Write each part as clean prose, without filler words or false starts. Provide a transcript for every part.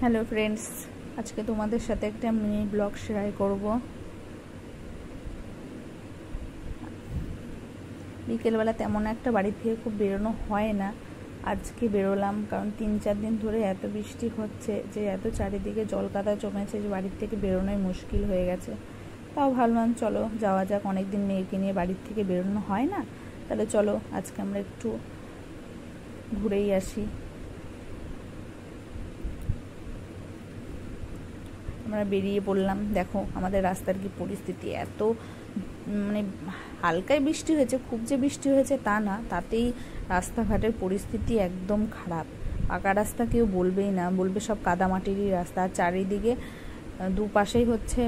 Hello friends, আজকে তোমাদের সাথে একটা মিনি ব্লগ শেয়ার করব। বিকেলবেলা তেমন একটা বাড়ি থেকে খুব বেরোনো হয় না, আজকে বেরোলাম কারণ 3-4 দিন ধরে এত বৃষ্টি হচ্ছে যে এত চারিদিকে জল কাদা জমেছে যে বাড়ির থেকে বেরোনোই মুশকিল হয়ে গেছে। তাও ভাবলাম চলো যাওয়া যাক, অনেকদিন মেয়েকে নিয়ে বাড়ির থেকে বেরোনো হয় না, তাহলে চলো আজকে আমরা একটু ঘুরেই আসি। আমরা বেরিয়ে পড়লাম। দেখো আমাদের রাস্তার কি পরিস্থিতি, এত মানে হালকায় বৃষ্টি হয়েছে, খুব যে বৃষ্টি হয়েছে তা না, তাতেই রাস্তাঘাটের পরিস্থিতি একদম খারাপ। পাকা রাস্তা কেউ বলবেই না, বলবে সব কাদামাটিরই রাস্তা। আর চারিদিকে দুপাশেই হচ্ছে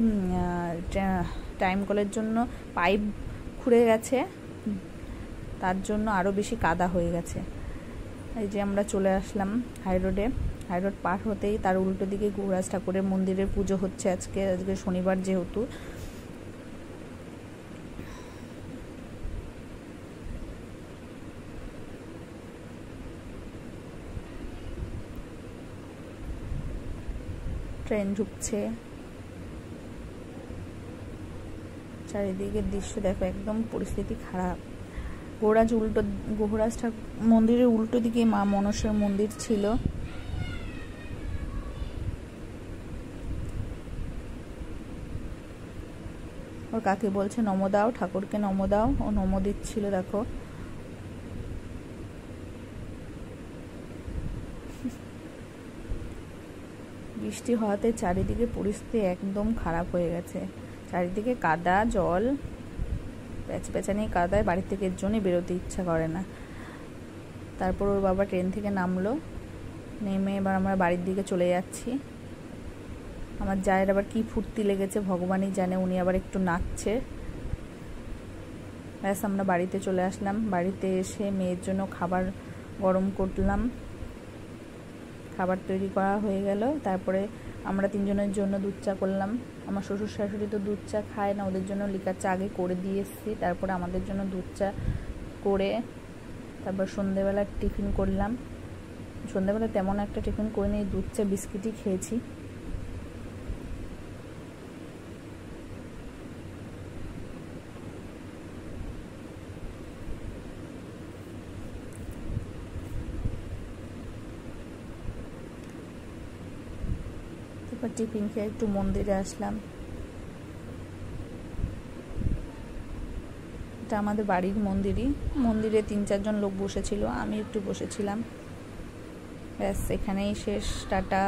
টাইম কলের জন্য পাইপ খুঁড়ে গেছে, তার জন্য আরও বেশি কাদা হয়ে গেছে। এই যে আমরা চলে আসলাম হাইরোডে। হাইরোড পার হতেই তার উল্টো দিকে গুহরাজ ঠাকুরের মন্দিরের পুজো হচ্ছে আজকে শনিবার যেহেতু। ট্রেন ঢুকছে, চারিদিকের দৃশ্য দেখো, একদম পরিস্থিতি খারাপ। গুহরাজ ঠাকুর মন্দিরের উল্টো দিকে মা মনসার মন্দির ছিল। ওর কাকে বলছে নমো দাও, ঠাকুরকে নমো দাও, ও নমো দিচ্ছিল। দেখো বৃষ্টি হওয়াতে চারিদিকে পরিস্থিতি একদম খারাপ হয়ে গেছে। চারিদিকে কাদা জল, প্যাচপ্যাচানি কাদায় বাড়ি থেকে এর জন্যই বেরোতে ইচ্ছা করে না। তারপর ওর বাবা ট্রেন থেকে নামলো, নেমে এবার আমরা বাড়ির দিকে চলে যাচ্ছি। আমার জায়ের আবার কি ফুর্তি লেগেছে ভগবানই জানে, উনি আবার একটু নাচছে। ব্যাস আমরা বাড়িতে চলে আসলাম। বাড়িতে এসে মেয়ের জন্য খাবার গরম করলাম, খাবার তৈরি করা হয়ে গেল। তারপরে আমরা 3 জনের জন্য দুধ চা করলাম। আমার শ্বশুর শাশুড়ি তো দুধ চা খায় না, ওদের জন্য লিকার চা আগে করে দিয়ে এসেছি, তারপরে আমাদের জন্য দুধ চা করে তারপর সন্ধেবেলা টিফিন করলাম। সন্ধেবেলা তেমন একটা টিফিন করিনি, দুধ চা বিস্কিটই খেয়েছি। তারপর টিফিন খেয়ে একটু মন্দিরে আসলাম। এটা আমাদের বাড়ির মন্দিরে 3-4 জন লোক বসেছিল, আমি একটু বসেছিলাম। ব্যাস এখানেই শেষ, টাটা।